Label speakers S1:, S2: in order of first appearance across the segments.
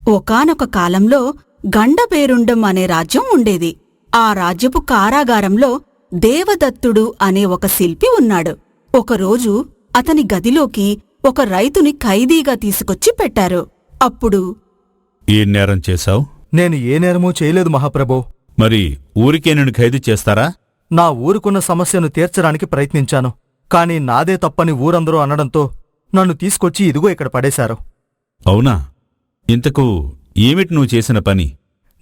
S1: ఒకానొక కాలంలో గండబేరుండం అనే రాజ్యం ఉండేది. ఆ రాజ్యపు కారాగారంలో దేవదత్తుడు అనే ఒక శిల్పి ఉన్నాడు. ఒకరోజు అతని గదిలోకి ఒక రైతుని ఖైదీగా తీసుకొచ్చి పెట్టారు. అప్పుడు,
S2: ఏం నేరం చేశావు?
S3: నేను ఏ నేరమూ చేయలేదు మహాప్రభో.
S2: మరి ఊరికే నిన్ను ఖైదు చేస్తారా?
S3: నా ఊరుకున్న సమస్యను తీర్చడానికి ప్రయత్నించాను. కాని నాదే తప్పని ఊరందరూ అనడంతో నన్ను తీసుకొచ్చి ఇదిగో ఇక్కడ పడేశారు.
S2: అవునా? ఇంతకు ఏమిటి నువ్వు చేసిన పని?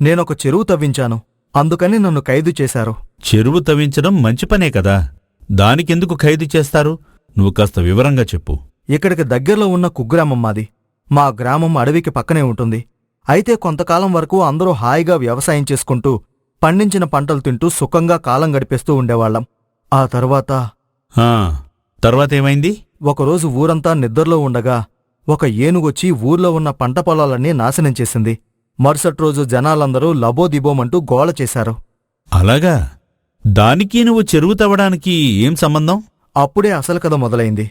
S3: నేనొక చెరువు తవ్వించాను. అందుకని నన్ను ఖైదు చేశారు.
S2: చెరువు తవ్వించడం మంచి పనే కదా, దానికెందుకు ఖైదు చేస్తారు? నువ్వు కాస్త వివరంగా చెప్పు.
S3: ఇక్కడికి దగ్గరలో ఉన్న కుగ్రామం మాది. మా గ్రామం అడవికి పక్కనే ఉంటుంది. అయితే కొంతకాలం వరకు అందరూ హాయిగా వ్యవసాయం చేసుకుంటూ పండించిన పంటలు తింటూ సుఖంగా కాలం గడిపేస్తూ ఉండేవాళ్లం. ఆ
S2: తర్వాతేమైంది?
S3: ఒకరోజు ఊరంతా నిద్రలో ఉండగా ఒక ఏనుగొచ్చి ఊర్లో ఉన్న పంట పొలాలన్నీ నాశనం చేసింది. మరుసటి రోజు జనాలందరూ లబోదిబోమంటూ గోల చేశారు.
S2: అలాగా? దానికి నువ్వు చెరువు తవ్వడానికి ఏం సంబంధం?
S3: అప్పుడే అసలు కథ మొదలైంది.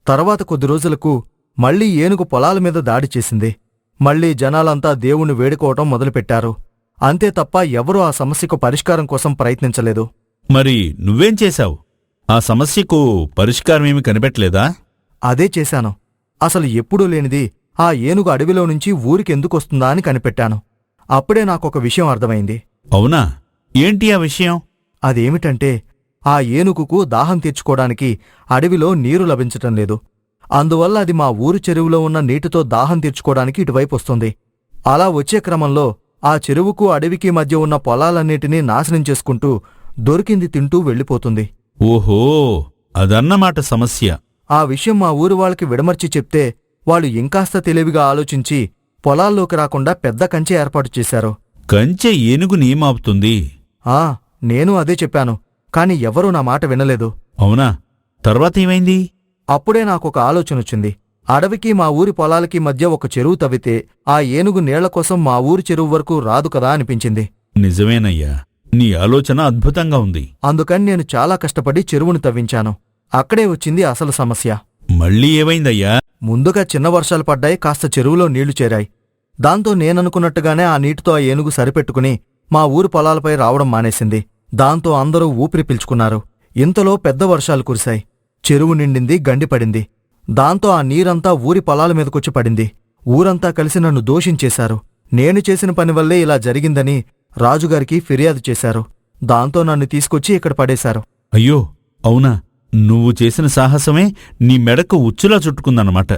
S3: తర్వాత కొద్ది రోజులకు మళ్లీ ఏనుగు పొలాల మీద దాడి చేసింది. మళ్లీ జనాలంతా దేవుణ్ణి వేడుకోవటం మొదలుపెట్టారు. అంతే తప్ప ఎవరూ ఆ సమస్యకు పరిష్కారం కోసం ప్రయత్నించలేదు.
S2: మరి నువ్వేం చేశావు? ఆ సమస్యకు పరిష్కారమేమి కనిపెట్టలేదా?
S3: అదే చేశాను. అసలు ఎప్పుడూ లేనిది ఆ ఏనుగు అడవిలో నుంచి ఊరికెందుకొస్తుందా అని కనిపెట్టాను. అప్పుడే నాకొక విషయం అర్థమైంది.
S2: అవునా? ఏంటి ఆ విషయం?
S3: అదేమిటంటే, ఆ ఏనుగుకు దాహం తీర్చుకోవడానికి అడవిలో నీరు లభించటం లేదు. అందువల్ల అది మా ఊరు చెరువులో ఉన్న నీటితో దాహం తీర్చుకోవడానికి ఇటువైపు వస్తుంది. అలా వచ్చే క్రమంలో ఆ చెరువుకు అడవికి మధ్య ఉన్న పొలాలన్నిటినీ నాశనం చేసుకుంటూ దొరికింది తింటూ వెళ్ళిపోతుంది.
S2: ఓహో, అదన్నమాట సమస్య.
S3: ఆ విషయం మా ఊరు వాళ్ళకి విడమర్చి చెప్తే వాళ్ళు ఇంకాస్త తెలివిగా ఆలోచించి పొలాల్లోకి రాకుండా పెద్ద కంచె ఏర్పాటు చేశారు.
S2: కంచె ఏనుగుని ఏమాపుతుంది?
S3: నేను అదే చెప్పాను. కాని ఎవరూ నా మాట వినలేదు.
S2: అవునా? తర్వాతేమైంది?
S3: అప్పుడే నాకొక ఆలోచనొచ్చింది. అడవికి మా ఊరి పొలాలకి మధ్య ఒక చెరువు తవ్వితే ఆ ఏనుగు నీళ్ల కోసం మా ఊరి చెరువు వరకు రాదు కదా అనిపించింది.
S2: నిజమేనయ్యా, నీ ఆలోచన అద్భుతంగా ఉంది.
S3: అందుకని నేను చాలా కష్టపడి చెరువును తవ్వించాను. అక్కడే వచ్చింది అసలు సమస్య.
S2: మళ్ళీ ఏమైందయ్యా?
S3: ముందుగా చిన్న వర్షాలు పడ్డాయి. కాస్త చెరువులో నీళ్లు చేరాయి. దాంతో నేననుకున్నట్టుగానే ఆ నీటితో ఆ ఏనుగు సరిపెట్టుకుని మా ఊరి పొలాలపై రావడం మానేసింది. దాంతో అందరూ ఊపిరి పీల్చుకున్నారు. ఇంతలో పెద్ద వర్షాలు కురిశాయి. చెరువు నిండింది, గండిపడింది. దాంతో ఆ నీరంతా ఊరి పొలాల మీదకొచ్చి పడింది. ఊరంతా కలిసి నన్ను దోషించేశారు. నేను చేసిన పనివల్లే ఇలా జరిగిందని రాజుగారికి ఫిర్యాదు చేశారు. దాంతో నన్ను తీసుకొచ్చి ఇక్కడ పడేశారు.
S2: అయ్యో, అవునా? నువ్వు చేసిన సాహసమే నీ మెడకు ఉచ్చులా చుట్టుకుందన్నమాట.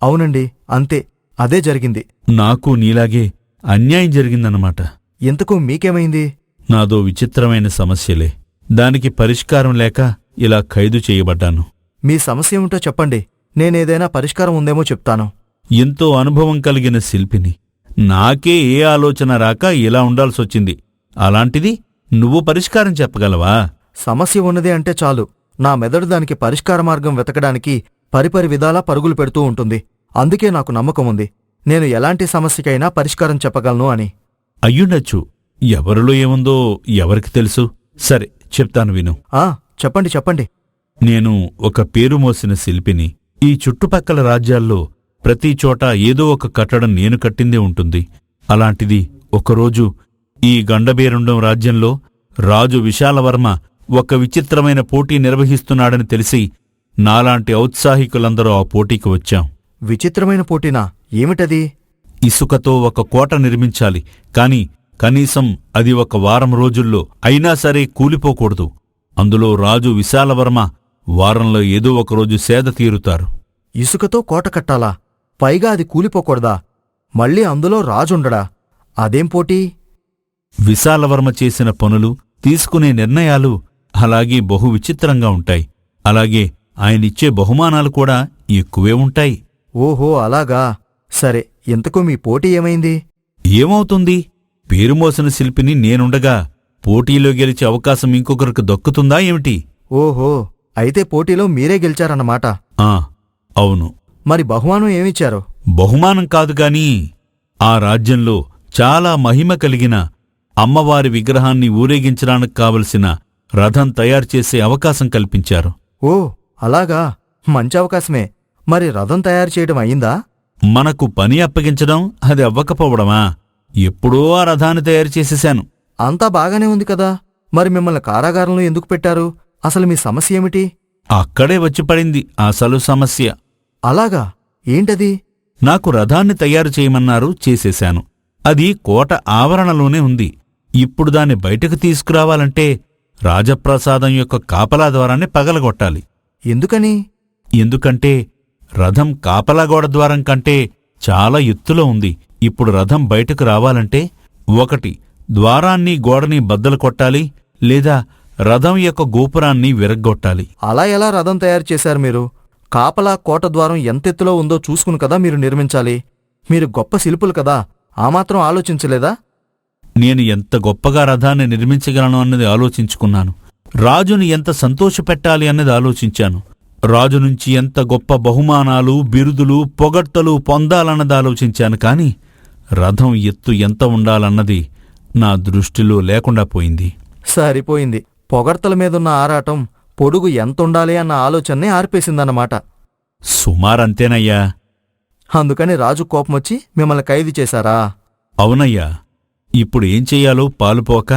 S3: అవునండి, అంతే, అదే జరిగింది.
S2: నాకు నీలాగే అన్యాయం జరిగిందన్నమాట.
S3: ఇంతకు మీకేమైంది?
S2: నాదో విచిత్రమైన సమస్యలే. దానికి పరిష్కారం లేక ఇలా ఖైదు చేయబడ్డాను.
S3: మీ సమస్య ఏమిటో చెప్పండి. నేనేదైనా పరిష్కారం ఉందేమో చెప్తాను.
S2: ఎంతో అనుభవం కలిగిన శిల్పిని. నాకే ఏ ఆలోచన రాక ఇలా ఉండాల్సొచ్చింది. అలాంటిది నువ్వు పరిష్కారం చెప్పగలవా?
S3: సమస్య ఉన్నది అంటే చాలు, నా మెదడు దానికి పరిష్కార మార్గం వెతకడానికి పరిపరి విధాలా పరుగులు పెడుతూ ఉంటుంది. అందుకే నాకు నమ్మకం ఉంది, నేను ఎలాంటి సమస్యకైనా పరిష్కారం చెప్పగలను అని.
S2: అయ్యుండొచ్చు. ఎవరిలో ఏముందో ఎవరికి తెలుసు. సరే, చెప్తాను విను.
S3: చెప్పండి చెప్పండి.
S2: నేను ఒక పేరు మోసిన శిల్పిని. ఈ చుట్టుపక్కల రాజ్యాల్లో ప్రతి చోట ఏదో ఒక కట్టడం నేను కట్టిందే ఉంటుంది. అలాంటిది ఒకరోజు ఈ గండబేరుండం రాజ్యంలో రాజు విశాలవర్మ ఒక విచిత్రమైన పోటీ నిర్వహిస్తున్నాడని తెలిసి నాలాంటి ఔత్సాహికులందరూ ఆ పోటీకి వచ్చాం.
S3: విచిత్రమైన పోటీనా? ఏమిటది?
S2: ఇసుకతో ఒక కోట నిర్మించాలి, కాని కనీసం అది ఒక వారం రోజుల్లో అయినా సరే కూలిపోకూడదు. అందులో రాజు విశాలవర్మ వారంలో ఏదో ఒకరోజు సేద తీరుతారు.
S3: ఇసుకతో కోట కట్టాలా? పైగా అది కూలిపోకూడదా? మళ్ళీ అందులో రాజుండడా? అదేం పోటీ?
S2: విశాలవర్మ చేసిన పనులు, తీసుకునే నిర్ణయాలు అలాగే బహు విచిత్రంగా ఉంటాయి. అలాగే ఆయనిచ్చే బహుమానాలు కూడా ఎక్కువే ఉంటాయి.
S3: ఓహో, అలాగా. సరే, ఇంతకు మీ పోటీ ఏమైంది?
S2: ఏమవుతుంది? పేరుమోసిన శిల్పిని నేనుండగా పోటీలో గెలిచే అవకాశం ఇంకొకరికి దక్కుతుందా ఏమిటి?
S3: ఓహో, అయితే పోటీలో మీరే గెలిచారన్నమాట.
S2: అవును.
S3: మరి బహుమానం ఏమిచ్చారు?
S2: బహుమానం కాదుగాని ఆ రాజ్యంలో చాలా మహిమ కలిగిన అమ్మవారి విగ్రహాన్ని ఊరేగించడానికి కావలసిన రథం తయారుచేసే అవకాశం కల్పించారు.
S3: ఓ, అలాగా, మంచి అవకాశమే. మరి రథం తయారు చేయడం అయిందా?
S2: మనకు పని అప్పగించడం అది అవ్వకపోవడమా? ఎప్పుడో ఆ రథాన్ని తయారు చేసేశాను.
S3: అంతా బాగానే ఉంది కదా, మరి మిమ్మల్ని కారాగారంలో ఎందుకు పెట్టారు? అసలు మీ సమస్య ఏమిటి?
S2: అక్కడే వచ్చి పడింది అసలు సమస్య.
S3: అలాగా? ఏంటది?
S2: నాకు రథాన్ని తయారు చేయమన్నారు, చేసేశాను. అది కోట ఆవరణలోనే ఉంది. ఇప్పుడు దాన్ని బయటకు తీసుకురావాలంటే రాజప్రసాదం యొక్క కాపలా ద్వారాన్ని పగలగొట్టాలి.
S3: ఎందుకని?
S2: ఎందుకంటే రథం కాపలాగోడ ద్వారం కంటే చాలా ఎత్తులో ఉంది. ఇప్పుడు రథం బయటకు రావాలంటే ఒకటి ద్వారాన్ని గోడని బద్దలు కొట్టాలి, లేదా రథం యొక్క గోపురాన్ని విరగ్గొట్టాలి.
S3: అలా ఎలా రథం తయారు చేశారు మీరు? కాపలా కోట ద్వారం ఎంతెత్తులో ఉందో చూసుకుని కదా మీరు నిర్మించాలి. మీరు గొప్ప శిల్పులు కదా, ఆ మాత్రం ఆలోచించలేదా?
S2: నేను ఎంత గొప్పగా రథాన్ని నిర్మించగలను అన్నది ఆలోచించుకున్నాను. రాజుని ఎంత సంతోషపెట్టాలి అన్నది ఆలోచించాను. రాజు నుంచి ఎంత గొప్ప బహుమానాలు, బిరుదులు, పొగడ్తలు పొందాలన్నది ఆలోచించాను. కాని రథం ఎత్తు ఎంత ఉండాలన్నది నా దృష్టిలో లేకుండా పోయింది.
S3: సరిపోయింది. పొగడ్తల మీదున్న ఆరాటం పొడుగు ఎంతుండాలి అన్న ఆలోచనే ఆర్పేసిందన్నమాట.
S2: సుమారంతేనయ్యా.
S3: అందుకని రాజు కోపమొచ్చి మిమ్మల్ని ఖైదు చేశారా?
S2: అవునయ్యా. ఇప్పుడు ఏం చెయ్యాలో పాలుపోక,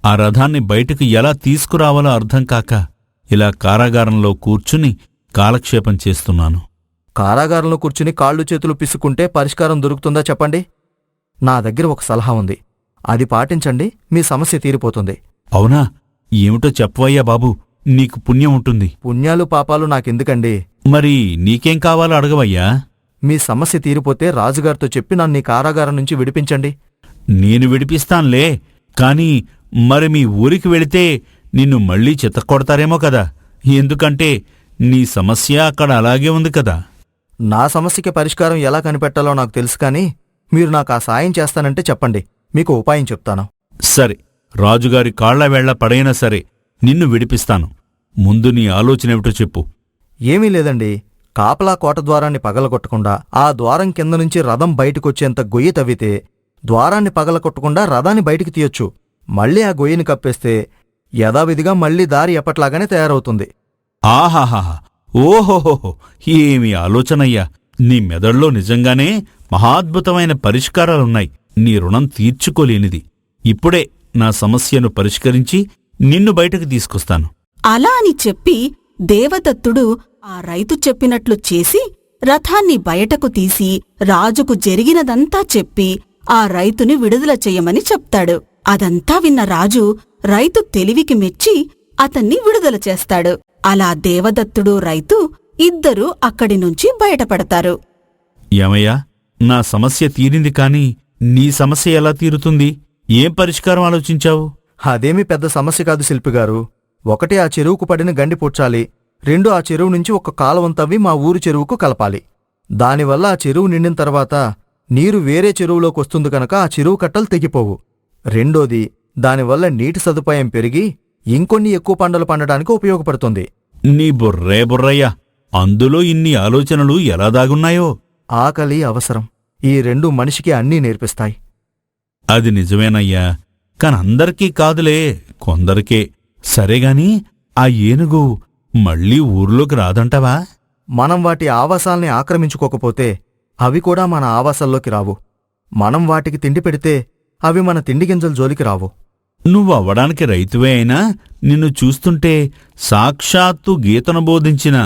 S2: ఆ రథాన్ని బయటకు ఎలా తీసుకురావాలో అర్థం కాక ఇలా కారాగారంలో కూర్చుని కాలక్షేపం చేస్తున్నాను.
S3: కారాగారంలో కూర్చుని కాళ్ళు చేతులు పిసుకుంటే పరిష్కారం దొరుకుతుందా చెప్పండి? నా దగ్గర ఒక సలహా ఉంది, అది పాటించండి, మీ సమస్య తీరిపోతుంది.
S2: అవునా? ఏమిటో చెప్పవయ్యా బాబూ, నీకు పుణ్యం ఉంటుంది.
S3: పుణ్యాలు పాపాలు నాకెందుకండి?
S2: మరి నీకేం కావాలో అడగవయ్యా.
S3: మీ సమస్య తీరిపోతే రాజుగారితో చెప్పి నన్ను ఈ కారాగారం నుంచి విడిపించండి.
S2: నేను విడిపిస్తాన్లే, కాని మరి మీ ఊరికి వెళితే నిన్ను మళ్లీ చితక్కొడతారేమో కదా. ఎందుకంటే నీ సమస్య అక్కడ అలాగే ఉంది కదా.
S3: నా సమస్యకి పరిష్కారం ఎలా కనిపెట్టాలో నాకు తెలుసు, కానీ మీరు నాకు ఆ సాయం చేస్తానంటే చెప్పండి, మీకు ఉపాయం చెప్తాను.
S2: సరే, రాజుగారి కాళ్లవేళ్ల పడైనా సరే నిన్ను విడిపిస్తాను. ముందు నీ ఆలోచనేమిటో చెప్పు.
S3: ఏమీ లేదండి, కాపలా కోట ద్వారాన్ని పగలగొట్టకుండా ఆ ద్వారం కింద నుంచి రథం బయటకొచ్చేంత గొయ్యి తవ్వితే ద్వారాన్ని పగలగొట్టకుండా రథాన్ని బయటికి తీయొచ్చు. మళ్ళీ ఆ గొయ్యిని కప్పేస్తే యథావిధిగా మళ్లీ దారి ఎప్పట్లాగానే తయారవుతుంది.
S2: ఆహాహా, ఓహోహోహో, ఏమి ఆలోచనయ్యా! నీ మెదడులో నిజంగానే మహాద్భుతమైన పరిష్కారాలున్నాయి. నీ రుణం తీర్చుకోలేనిది. ఇప్పుడే నా సమస్యను పరిష్కరించి నిన్ను బయటకు తీసుకొస్తాను.
S1: అలా అని చెప్పి దేవదత్తుడు ఆ రైతు చెప్పినట్లు చేసి రథాన్ని బయటకు తీసి రాజుకు జరిగినదంతా చెప్పి ఆ రైతుని విడుదల చెయ్యమని చెప్తాడు. అదంతా విన్న రాజు రైతు తెలివికి మెచ్చి అతన్ని విడుదల చేస్తాడు. అలా దేవదత్తుడు రైతు ఇద్దరూ అక్కడి నుంచి బయటపడతారు.
S2: ఏమయ్యా, నా సమస్య తీరింది కాని నీ సమస్య ఎలా తీరుతుంది? ఏం పరిష్కారం ఆలోచించావు?
S3: అదేమీ పెద్ద సమస్య కాదు శిల్పిగారు. ఒకటి ఆ చెరువుకు పడిన గండి పుచ్చాలి, రెండు ఆ చెరువు నుంచి ఒక కాలువం తవ్వి మా ఊరు చెరువుకు కలపాలి. దానివల్ల ఆ చెరువు నిండిన తర్వాత నీరు వేరే చెరువులోకొస్తుంది కనుక ఆ చెరువు కట్టలు తెగిపోవు. రెండోది, దానివల్ల నీటి సదుపాయం పెరిగి ఇంకొన్ని ఎక్కువ పంటలు పండడానికి ఉపయోగపడుతుంది.
S2: నీ బుర్రయ్యా, అందులో ఇన్ని ఆలోచనలు ఎలా దాగున్నాయో.
S3: ఆకలి, అవసరం, ఈ రెండు మనిషికి అన్నీ నేర్పిస్తాయి.
S2: అది నిజమేనయ్యా, కానందరికీ కాదులే, కొందరికే. సరేగాని ఆ ఏనుగు మళ్ళీ ఊర్లోకి రాదంటావా?
S3: మనం వాటి ఆవాసాల్ని ఆక్రమించుకోకపోతే అవి కూడా మన ఆవాసాల్లోకి రావు. మనం వాటికి తిండి పెడితే అవి మన తిండిగింజల జోలికి రావు.
S2: నువ్వవ్వడానికి రైతువే అయినా నిన్ను చూస్తుంటే సాక్షాత్తు గీతను బోధించిన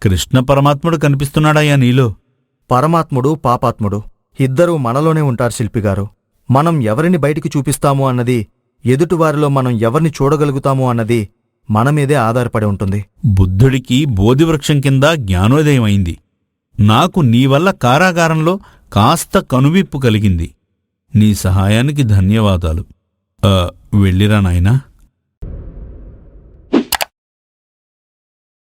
S2: కృష్ణ పరమాత్ముడు కనిపిస్తున్నాడయ్యా నీలో.
S3: పరమాత్ముడు, పాపాత్ముడు ఇద్దరూ మనలోనే ఉంటారు శిల్పిగారు. మనం ఎవరిని బయటికి చూపిస్తాము అన్నది, ఎదుటివారిలో మనం ఎవరిని చూడగలుగుతాము అన్నది మనమీదే ఆధారపడి ఉంటుంది.
S2: బుద్ధుడికి బోధివృక్షం కింద జ్ఞానోదయమైంది. నాకు నీవల్ల కారాగారంలో కాస్త కనువిప్పు కలిగింది. నీ సహాయానికి ధన్యవాదాలు. వెళ్ళిరా నాయనా.